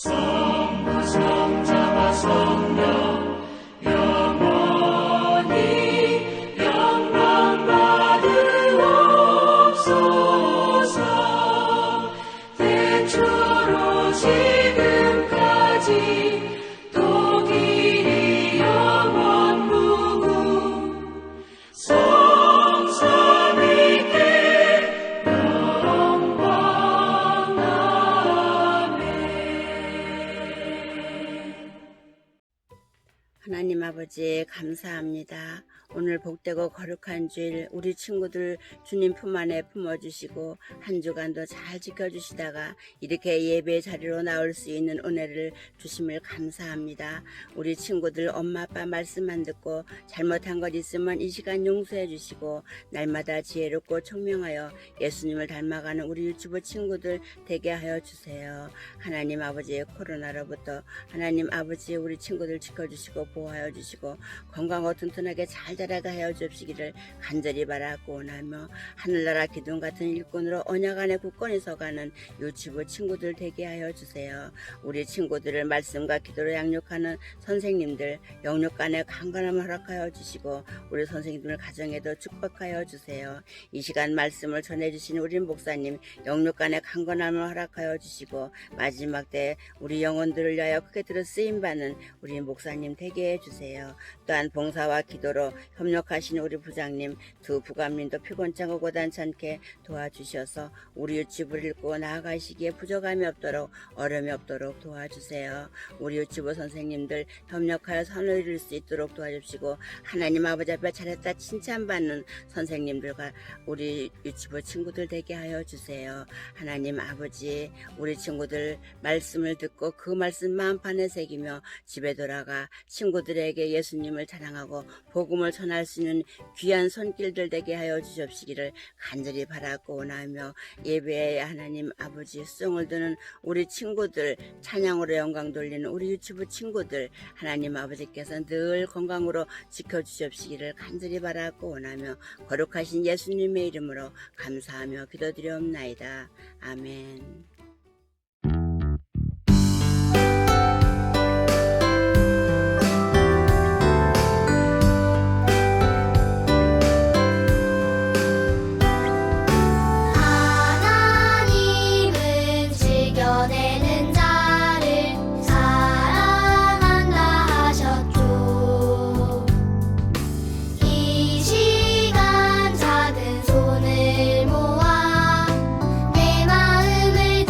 성부 성자와 성령 영원히 영광 받으옵소서. 태초로 지금까지 또 길이 영원 무궁 성삼위께 영광. 하나님 아버지 감사합니다. 오늘 복되고 거룩한 주일 우리 친구들 주님 품 안에 품어주시고 한 주간도 잘 지켜주시다가 이렇게 예배 자리로 나올 수 있는 은혜를 주심을 감사합니다. 우리 친구들 엄마 아빠 말씀 안 듣고 잘못한 것 있으면 이 시간 용서해 주시고 날마다 지혜롭고 총명하여 예수님을 닮아가는 우리 유튜브 친구들 되게 하여 주세요. 하나님 아버지의 코로나로부터 하나님 아버지 우리 친구들 지켜주시고 보호하여 주시고 건강하고 튼튼하게 잘 자라게 하여 주시기를 간절히 바라고 원하며 하늘나라 기둥 같은 일꾼으로 언약 안에 굳건히 서가는 유튜브 친구들 되게 하여 주세요. 우리 친구들을 말씀과 기도로 양육하는 선생님들 영육 간에 강건함을 허락하여 주시고 우리 선생님들 가정에도 축복하여 주세요. 이 시간 말씀을 전해주신 우리 목사님 영육 간에 강건함을 허락하여 주시고 마지막 때 우리 영혼들을 위하여 크게 들어 쓰임받는 우리 목사님 되게 해주세요. 또한 봉사와 기도로 협력하신 우리 부장님 두 부감님도 피곤찮고 고단찮게 도와주셔서 우리 유튜브를 읽고 나아가시기에 부족함이 없도록 어려움이 없도록 도와주세요. 우리 유튜브 선생님들 협력하여 선을 이룰 수 있도록 도와주시고 하나님 아버지 앞에 잘했다 칭찬받는 선생님들과 우리 유튜브 친구들 되게 하여 주세요. 하나님 아버지 우리 친구들 말씀을 듣고 그 말씀 마음판에 새기며 집에 돌아가 친구들에게 예수님을 자랑하고 복음을 전할 수 있는 귀한 손길들 되게 하여 주십시기를 간절히 바라고 원하며 예배에 하나님 아버지 수종을 드는 우리 친구들 찬양으로 영광 돌리는 우리 유튜브 친구들 하나님 아버지께서 늘 건강으로 지켜주십시기를 간절히 바라고 원하며 거룩하신 예수님의 이름으로 감사하며 기도드리옵나이다. 아멘. 하나님은 즐겨내는 자를 사랑한다 하셨죠. 이 시간 작은 손을 모아 내 마음을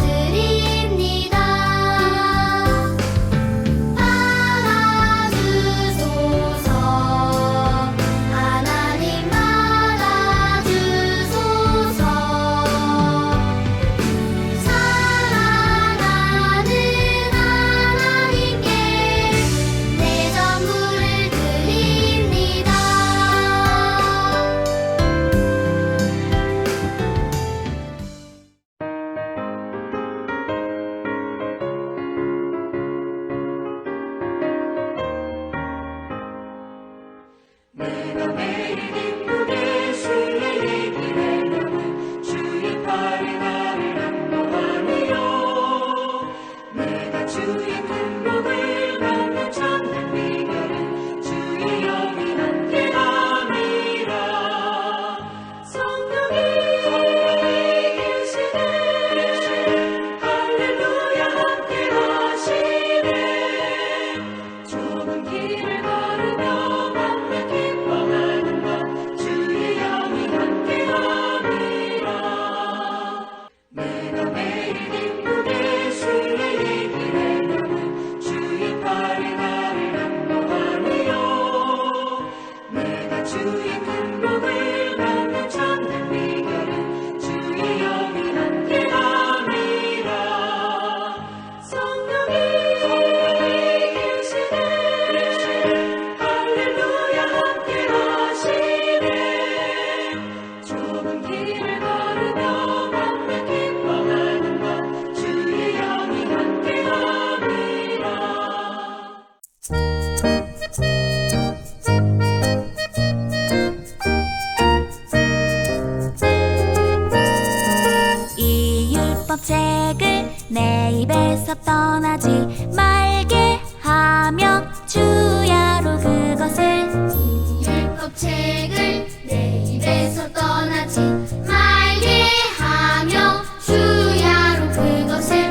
내 입에서 떠나지 말게 하며 주야로 그것을 이 율법책을 내 입에서 떠나지 말게 하며 주야로 그것을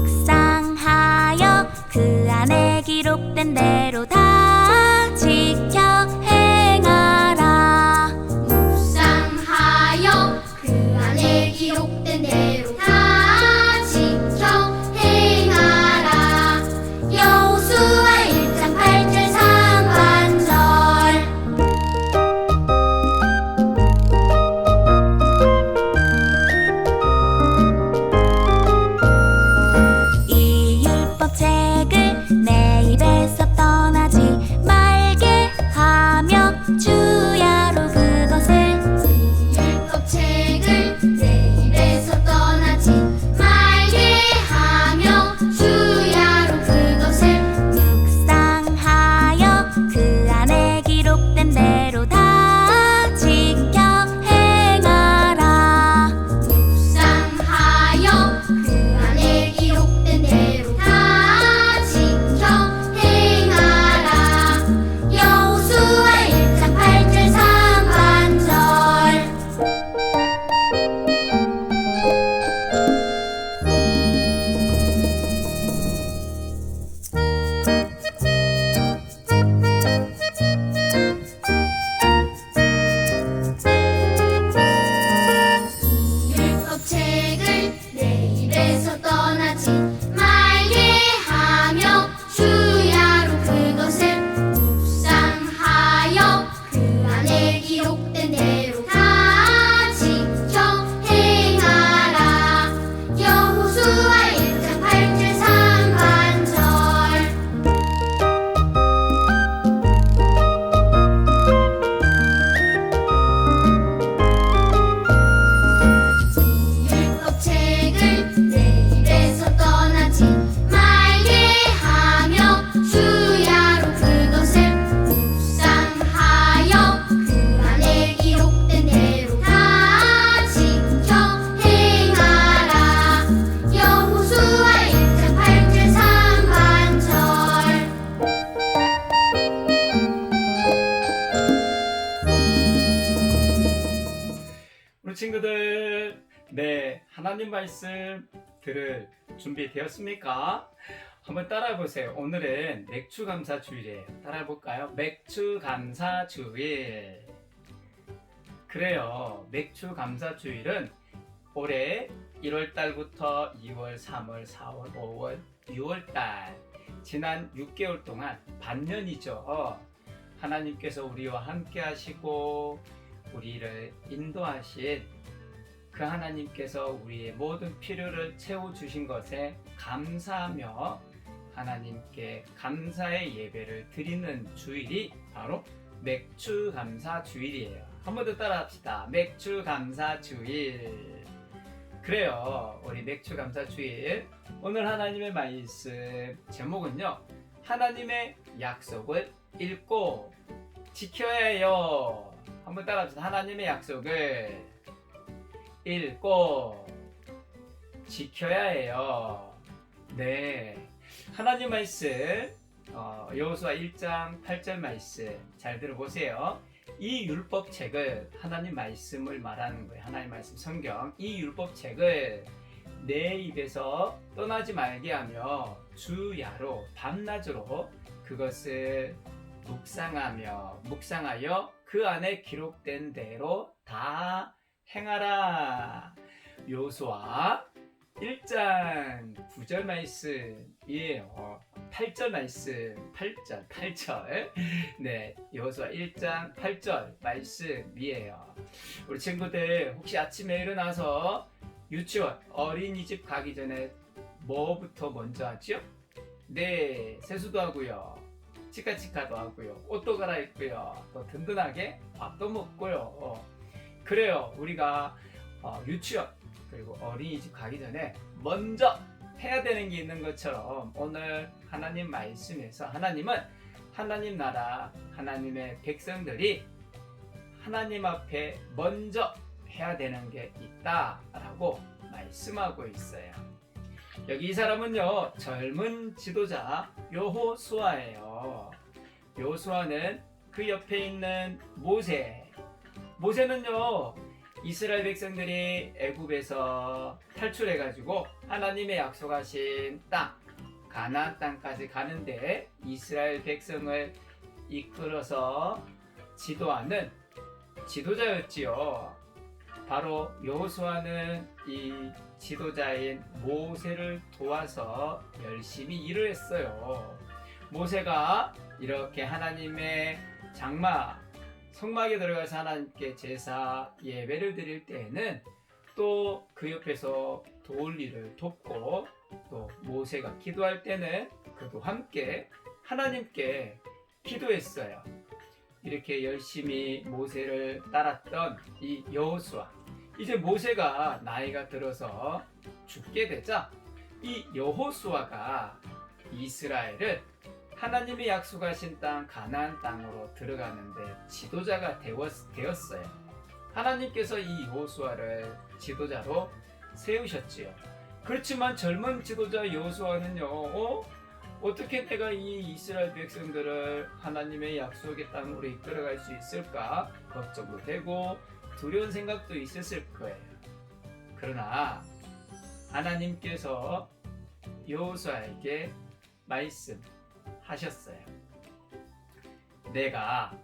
묵상하여 그 안에 기록된 대로 다 지켜 행하라. 묵상하여 그 안에 기록된 대로 다 지켜 행하라. 여호수아 1장 8절 상반절. 이 율법책을 내 입에서 떠나지 말게 하며 주야로 그것을 이 율법책을 내 입에서 떠나지 말게 하며 주야로 그것을 묵상하여 그 안에 기록된 대로 다 지켜 행하라. 묵상하여 그 안에 기록된 대로 다 지켜 행하라. 여호수아 1장 8절 상반절. 율법책을 내 입에서 떠나지 말게 하며 주야로 그것을 묵상하여 그 안에 기록된 대로 다 지켜 행하라. 여호수아 1장 8절 상반절. 율법책을 내 입에서 떠나지 말게 하며 주야로 그것을 묵상하여 그 안에 기록된 대로 다 지켜 행하라. 여호수아 1장 8절 상반절. 우리 친구들, 네, 하나님 말씀 들을 준비 되었습니까? 한번 따라해 보세요. 오늘은 맥주감사 주일이에요. 따라해 볼까요? 맥주감사 주일. 그래요. 맥주감사 주일은 올해 1월 달부터 2월, 3월, 4월, 5월, 6월 달 지난 6개월 동안 반년이죠. 하나님께서 우리와 함께 하시고 우리를 인도하신 그 하나님께서 우리의 모든 필요를 채워주신 것에 감사하며 하나님께 감사의 예배를 드리는 주일이 바로 맥주감사 주일이에요. 한 번 더 따라합시다. 맥주감사 주일. 그래요. 우리 맥주감사 주일. 오늘 하나님의 말씀 제목은요. 하나님의 약속을 읽고 지켜야 해요. 한번 따라합시다. 하나님의 약속을 읽고 지켜야 해요. 네, 하나님 말씀 여호수아 1장 8절 말씀 잘 들어보세요. 이 율법책을 하나님 말씀을 말하는 거예요. 하나님 말씀 성경 이 율법책을 내 입에서 떠나지 말게 하며 주야로 밤낮으로 그것을 묵상하여 그 안에 기록된 대로 다 행하라. 여호수아 1장 9절 말씀이에요. 8절 말씀 8절 네, 여호수아 1장 8절 말씀이에요. 우리 친구들 혹시 아침에 일어나서 유치원 어린이집 가기 전에 뭐부터 먼저 하죠? 네, 세수도 하고요, 치카치카도 하고요, 옷도 갈아입고요, 또 든든하게 밥도 먹고요. 그래요. 우리가 유치원 그리고 어린이집 가기 전에 먼저 해야 되는 게 있는 것처럼 오늘 하나님 말씀에서 하나님은 하나님 나라 하나님의 백성들이 하나님 앞에 먼저 해야 되는 게 있다라고 말씀하고 있어요. 여기 이 사람은요, 젊은 지도자 여호수아예요. 여호수아는 그 옆에 있는 모세는요, 이스라엘 백성들이 애굽에서 탈출해가지고 하나님의 약속하신 땅, 가나안 땅까지 가는데 이스라엘 백성을 이끌어서 지도하는 지도자였지요. 바로 여호수아는 이 지도자인 모세를 도와서 열심히 일을 했어요. 모세가 이렇게 하나님의 장막, 성막에 들어가서 하나님께 제사 예배를 드릴 때에는 또 그 옆에서 도울 일을 돕고, 또 모세가 기도할 때는 그도 함께 하나님께 기도했어요. 이렇게 열심히 모세를 따랐던 이 여호수아, 이제 모세가 나이가 들어서 죽게 되자 이 여호수아가 이스라엘을 하나님이 약속하신 땅 가나안 땅으로 들어가는데 지도자가 되었어요. 하나님께서 이 여호수아를 지도자로 세우셨지요. 그렇지만 젊은 지도자 여호수아는요, 어떻게 내가 이 이스라엘 백성들을 하나님의 약속의 땅으로 이끌어갈 수 있을까 걱정도 되고 두려운 생각도 있었을 거예요. 그러나 하나님께서 여호수아에게 말씀하셨어요. 내가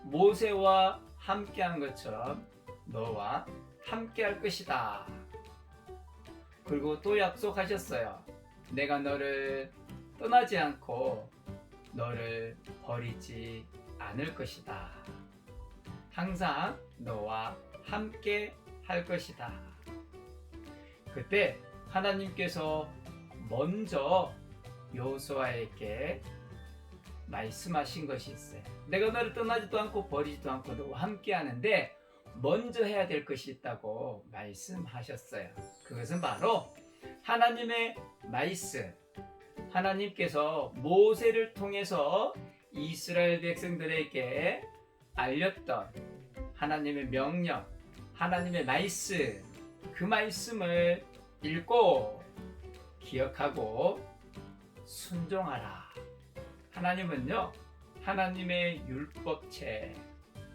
모세와 함께한 것처럼 너와 함께할 것이다. 그리고 또 약속하셨어요. 내가 너를 떠나지 않고 너를 버리지 않을 것이다. 항상 너와 함께 할 것이다. 그때 하나님께서 먼저 여호수아에게 말씀하신 것이 있어요. 내가 너를 떠나지도 않고 버리지도 않고 너와 함께 하는데 먼저 해야 될 것이 있다고 말씀하셨어요. 그것은 바로 하나님의 말씀. 하나님께서 모세를 통해서 이스라엘 백성들에게 알렸던 하나님의 명령, 하나님의 말씀, 그 말씀을 읽고 기억하고 순종하라. 하나님은요, 하나님의 율법책,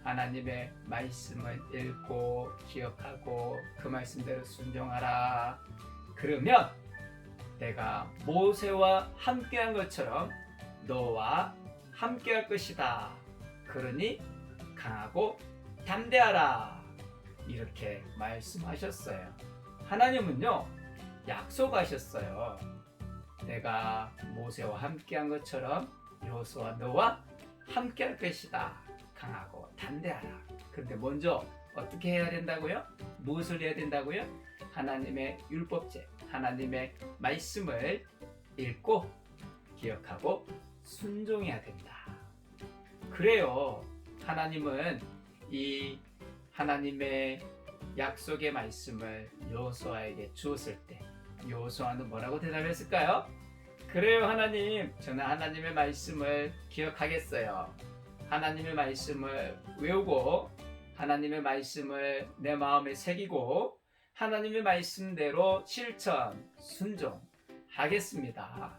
하나님의 말씀을 읽고 기억하고 그 말씀대로 순종하라. 그러면 내가 모세와 함께한 것처럼 너와 함께할 것이다. 그러니 강하고 담대하라. 이렇게 말씀하셨어요. 하나님은요, 약속하셨어요. 내가 모세와 함께한 것처럼 여호수아 너와 함께할 것이다. 강하고 담대하라. 그런데 먼저 어떻게 해야 된다고요? 무엇을 해야 된다고요? 하나님의 율법책, 하나님의 말씀을 읽고 기억하고 순종해야 된다. 그래요. 하나님은 이 하나님의 약속의 말씀을 여호수아에게 주었을 때 여호수아는 뭐라고 대답했을까요? 그래요, 하나님. 저는 하나님의 말씀을 기억하겠어요. 하나님의 말씀을 외우고 하나님의 말씀을 내 마음에 새기고 하나님의 말씀대로 실천, 순종하겠습니다.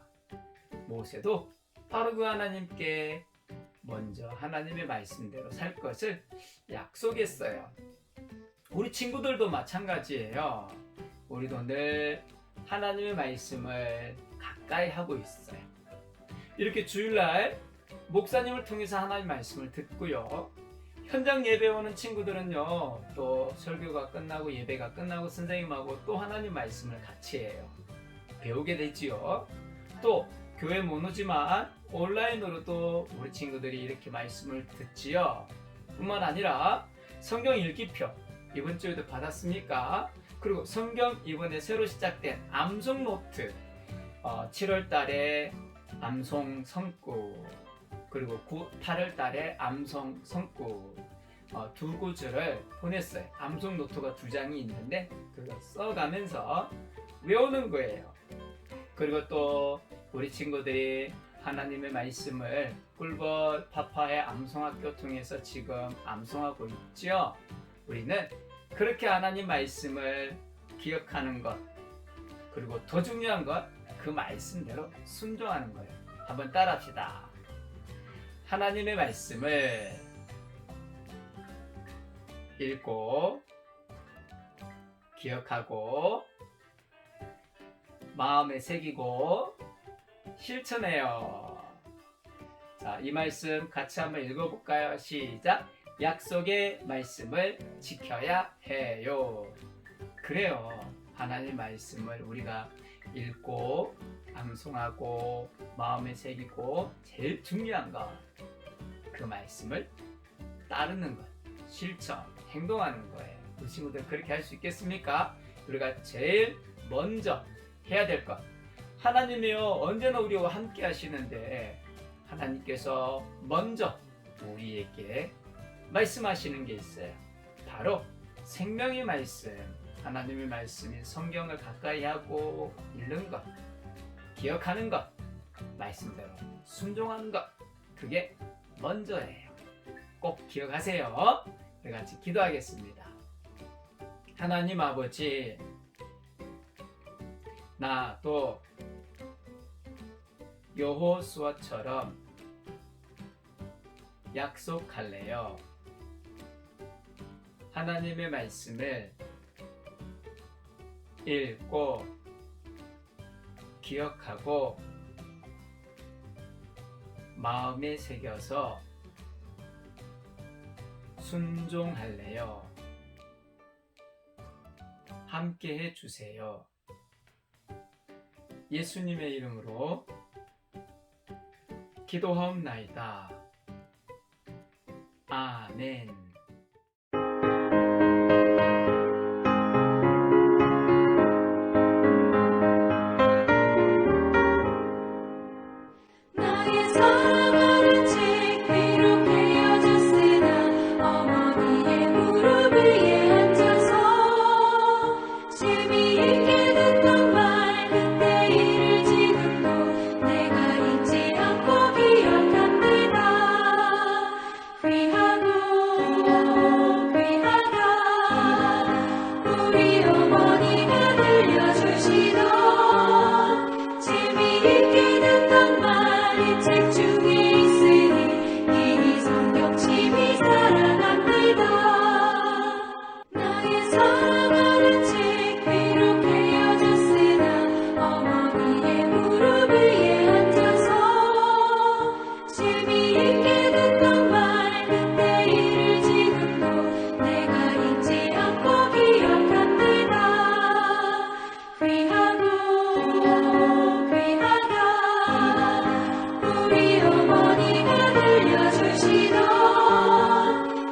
모세도 바로 그 하나님께 먼저 하나님의 말씀대로 살 것을 약속했어요. 우리 친구들도 마찬가지예요. 우리도 늘 하나님의 말씀을 가까이 하고 있어요. 이렇게 주일날 목사님을 통해서 하나님 말씀을 듣고요. 현장 예배 오는 친구들은요, 또 설교가 끝나고 예배가 끝나고 선생님하고 또 하나님 말씀을 같이 해요. 배우게 되지요. 또 교회 못 오지만 온라인으로도 우리 친구들이 이렇게 말씀을 듣지요. 뿐만 아니라 성경 읽기표 이번 주에도 받았습니까? 그리고 성경 이번에 새로 시작된 암송 노트 7월 달에 암송 성구, 그리고 8월 달에 암송 성구 두 구절을 보냈어요. 암송 노트가 2장이 있는데 그걸 써가면서 외우는 거예요. 그리고 또 우리 친구들이 하나님의 말씀을 꿀벌 파파의 암송학교 통해서 지금 암송하고 있죠. 우리는 그렇게 하나님 말씀을 기억하는 것, 그리고 더 중요한 건 그 말씀대로 순종하는 거예요. 한번 따라합시다. 하나님의 말씀을 읽고 기억하고 마음에 새기고 실천해요. 자, 이 말씀 같이 한번 읽어볼까요? 시작. 약속의 말씀을 지켜야 해요. 그래요. 하나님 말씀을 우리가 읽고 암송하고 마음에 새기고 제일 중요한 건 그 말씀을 따르는 것, 실천, 행동하는 거예요. 우리 친구들 그렇게 할 수 있겠습니까? 우리가 제일 먼저 해야 될 것, 하나님이요 언제나 우리와 함께 하시는데 하나님께서 먼저 우리에게 말씀하시는 게 있어요. 바로 생명의 말씀, 하나님의 말씀인 성경을 가까이 하고 읽는 것, 기억하는 것, 말씀대로 순종하는 것, 그게 먼저예요. 꼭 기억하세요. 우리 같이 기도하겠습니다. 하나님 아버지, 나도 여호수아처럼 약속할래요. 하나님의 말씀을 읽고 기억하고 마음에 새겨서 순종할래요. 함께 해주세요. 예수님의 이름으로 기도하옵나이다. 아멘. 나의 사랑하는 책 비록 헤어졌으나 어머니의 무릎 위에 앉아서 재미있게 듣던 말 그때 일을 지금도 내가 잊지 않고 기억합니다. 귀하고 귀하다 우리 어머니가 들려주시던 재미있게 듣던 말 이 책 중에 있으니 이 성경 침이 사랑합니다. 나의 사랑하는 책 비록 헤어졌으나 어머니의 무릎 위에 앉아서 재미있게 듣던 말 그때 일을 지금도 내가 잊지 않고 기억합니다. 귀하고 귀하다 우리 어머니가 들려주시던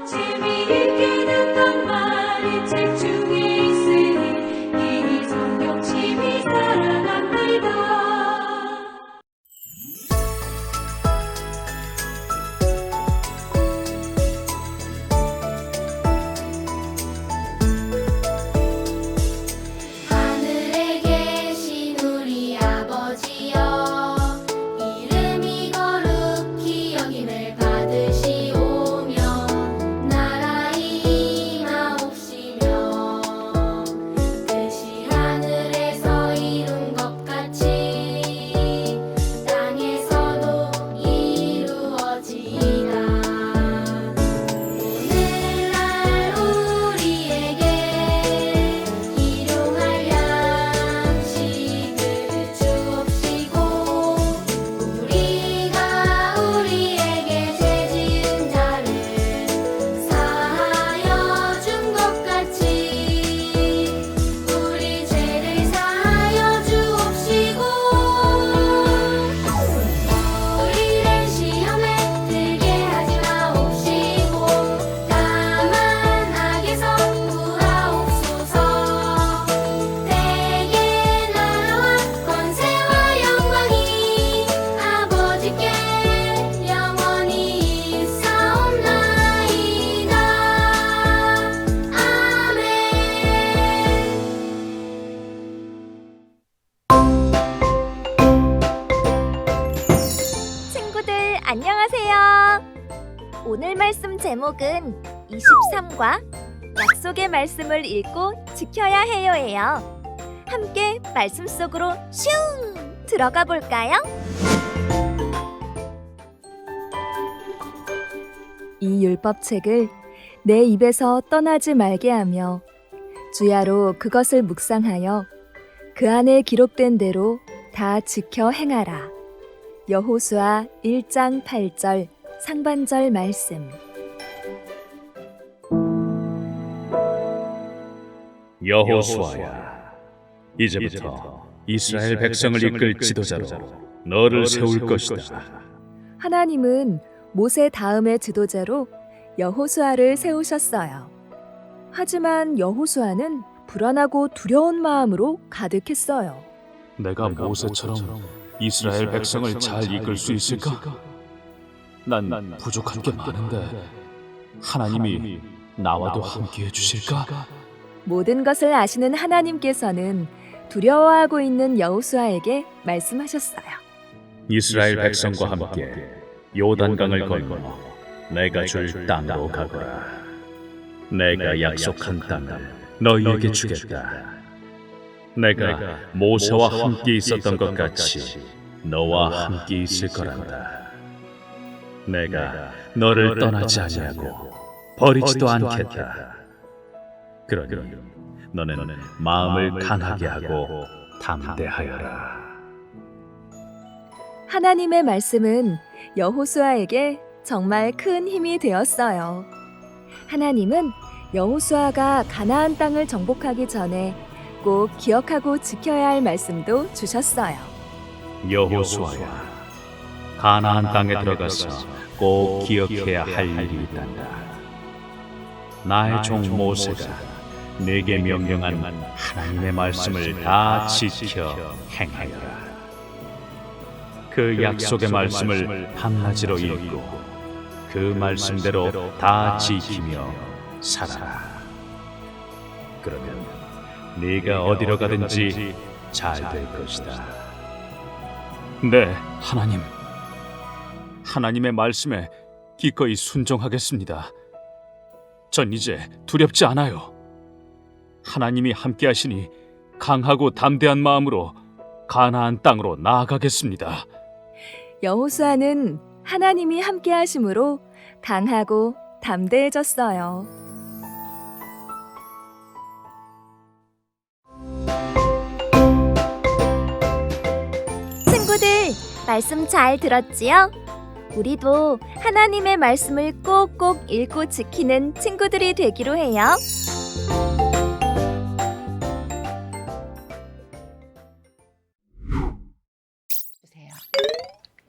재미있게 듣던 말 이 책 중에 있으니 이 성경 침이 사랑합니다. 하늘에 계신 우리 아버지여 이름이 거룩히 여김을 받으시오며 나라의 임하옵시며 뜻이 하늘에서 이룬 것 같이 땅에서도 이루어지이다. 오늘날 우리에게 일용할 양식을 주옵시고 우리가 우리에게 죄 지은 자를 사하여 준 것 같이 우리 죄를 사하여 주옵시고 우리를 시험에 들게 하지 마옵시고 다만 악에서 구하옵소서. 대개 나라와 권세와 영광이 아버지께 영원히 있사옵나이다. 아멘. 친구들 안녕하세요. 오늘 말씀 제목은 23과 약속의 말씀을 읽고 지켜야 해요예요. 함께 말씀 속으로 슝 들어가 볼까요? 이 율법책을 내 입에서 떠나지 말게 하며 주야로 그것을 묵상하여 그 안에 기록된 대로 다 지켜 행하라. 여호수아 1장 8절 상반절 말씀. 여호수아야, 이제부터 이스라엘 백성을 이끌 지도자로 너를 세울 것이다. 하나님은 모세 다음의 지도자로 여호수아를 세우셨어요. 하지만 여호수아는 불안하고 두려운 마음으로 가득했어요. 내가 모세처럼 이스라엘 백성을 잘 이끌 수 있을까? 난 부족한 게 많은데 하나님이 나와도 함께 해주실까? 모든 것을 아시는 하나님께서는 두려워하고 있는 여호수아에게 말씀하셨어요. 이스라엘 백성과 함께 요단강을 건너 내가 줄 땅으로 가거라. 내가 약속한 땅을 너희에게 주겠다. 내가 모세와 함께 있었던 것 같이 너와 함께 있을 거란다. 내가 너를 떠나지 아니하고 버리지도 않겠다. 그러니 너는 마음을 강하게 하고 담대하여라. 하나님의 말씀은 여호수아에게 정말 큰 힘이 되었어요. 하나님은 여호수아가 가나안 땅을 정복하기 전에 꼭 기억하고 지켜야 할 말씀도 주셨어요. 여호수아야, 가나안 땅에 들어가서 꼭 기억해야 할 일이 있단다. 나의 종 모세가 내게 명령한 하나님의 말씀을 다 지켜 행하여라. 그 약속의 말씀을 밤낮으로 읽고 그 말씀대로 다 지키며 살아라. 그러면 네가 어디로 가든지 잘 될 것이다. 네, 하나님. 하나님의 말씀에 기꺼이 순종하겠습니다. 전 이제 두렵지 않아요. 하나님이 함께 하시니 강하고 담대한 마음으로 가나안 땅으로 나아가겠습니다. 여호수아는 하나님이 함께 하심으로 강하고 담대해졌어요. 친구들, 말씀 잘 들었지요? 우리도 하나님의 말씀을 꼭꼭 읽고 지키는 친구들이 되기로 해요.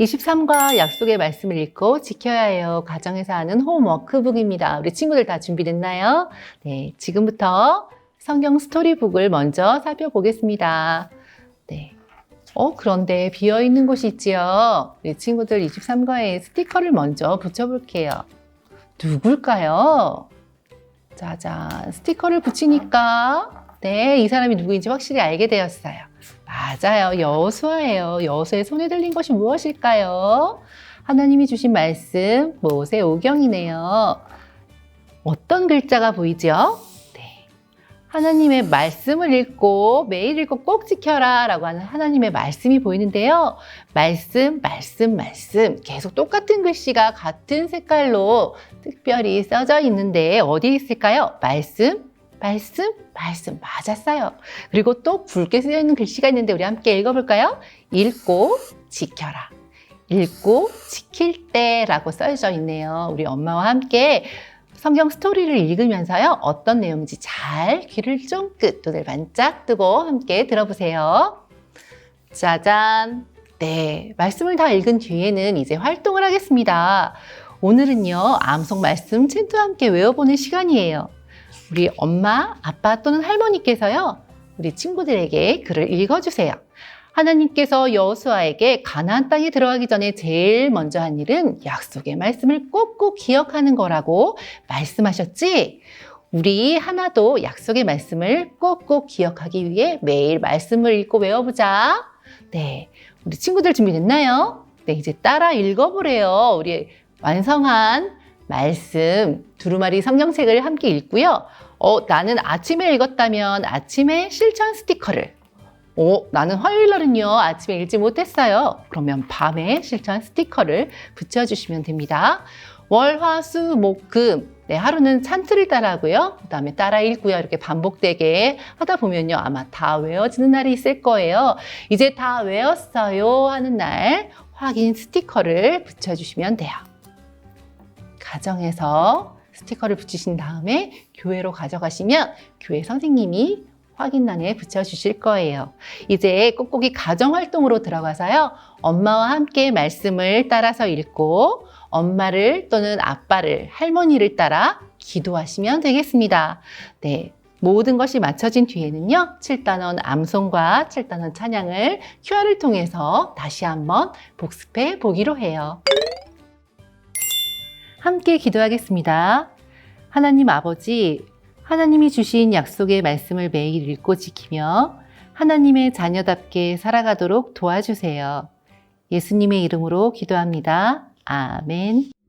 23과 약속의 말씀을 읽고 지켜야 해요. 가정에서 하는 홈워크북입니다. 우리 친구들 다 준비됐나요? 네, 지금부터 성경 스토리북을 먼저 살펴보겠습니다. 네. 그런데 비어있는 곳이 있지요. 우리 친구들 23과에 스티커를 먼저 붙여볼게요. 누굴까요? 짜잔, 스티커를 붙이니까 네, 이 사람이 누구인지 확실히 알게 되었어요. 맞아요. 여호수아예요. 여호수아의 손에 들린 것이 무엇일까요? 하나님이 주신 말씀 모세오경이네요. 어떤 글자가 보이죠? 네. 하나님의 말씀을 읽고 매일 읽고 꼭 지켜라 라고 하는 하나님의 말씀이 보이는데요. 말씀 계속 똑같은 글씨가 같은 색깔로 특별히 써져 있는데 어디에 있을까요? 말씀 맞았어요. 그리고 또 붉게 쓰여 있는 글씨가 있는데 우리 함께 읽어볼까요? 읽고 지켜라. 읽고 지킬 때라고 써져 있네요. 우리 엄마와 함께 성경 스토리를 읽으면서요. 어떤 내용인지 잘 귀를 쫑긋 눈을 반짝 뜨고 함께 들어보세요. 짜잔. 네, 말씀을 다 읽은 뒤에는 이제 활동을 하겠습니다. 오늘은요. 암송 말씀 챈트와 함께 외워보는 시간이에요. 우리 엄마, 아빠 또는 할머니께서요. 우리 친구들에게 글을 읽어주세요. 하나님께서 여호수아에게 가나안 땅에 들어가기 전에 제일 먼저 한 일은 약속의 말씀을 꼭꼭 기억하는 거라고 말씀하셨지? 우리 하나도 약속의 말씀을 꼭꼭 기억하기 위해 매일 말씀을 읽고 외워보자. 네, 우리 친구들 준비됐나요? 네, 이제 따라 읽어보래요. 우리 완성한 말씀 두루마리 성경책을 함께 읽고요. 나는 아침에 읽었다면 아침에 실천 스티커를, 나는 화요일 날은요, 아침에 읽지 못했어요. 그러면 밤에 실천 스티커를 붙여주시면 됩니다. 월, 화, 수, 목, 금. 네, 하루는 찬틀을 따라하고요. 그 다음에 따라 읽고요. 이렇게 반복되게 하다 보면요. 아마 다 외워지는 날이 있을 거예요. 이제 다 외웠어요 하는 날 확인 스티커를 붙여주시면 돼요. 가정에서 스티커를 붙이신 다음에 교회로 가져가시면 교회 선생님이 확인란에 붙여주실 거예요. 이제 뽁뽁이 가정활동으로 들어가서요. 엄마와 함께 말씀을 따라서 읽고 엄마를 또는 아빠를, 할머니를 따라 기도하시면 되겠습니다. 네, 모든 것이 맞춰진 뒤에는요. 7단원 암송과 7단원 찬양을 QR을 통해서 다시 한번 복습해 보기로 해요. 함께 기도하겠습니다. 하나님 아버지, 하나님이 주신 약속의 말씀을 매일 읽고 지키며 하나님의 자녀답게 살아가도록 도와주세요. 예수님의 이름으로 기도합니다. 아멘.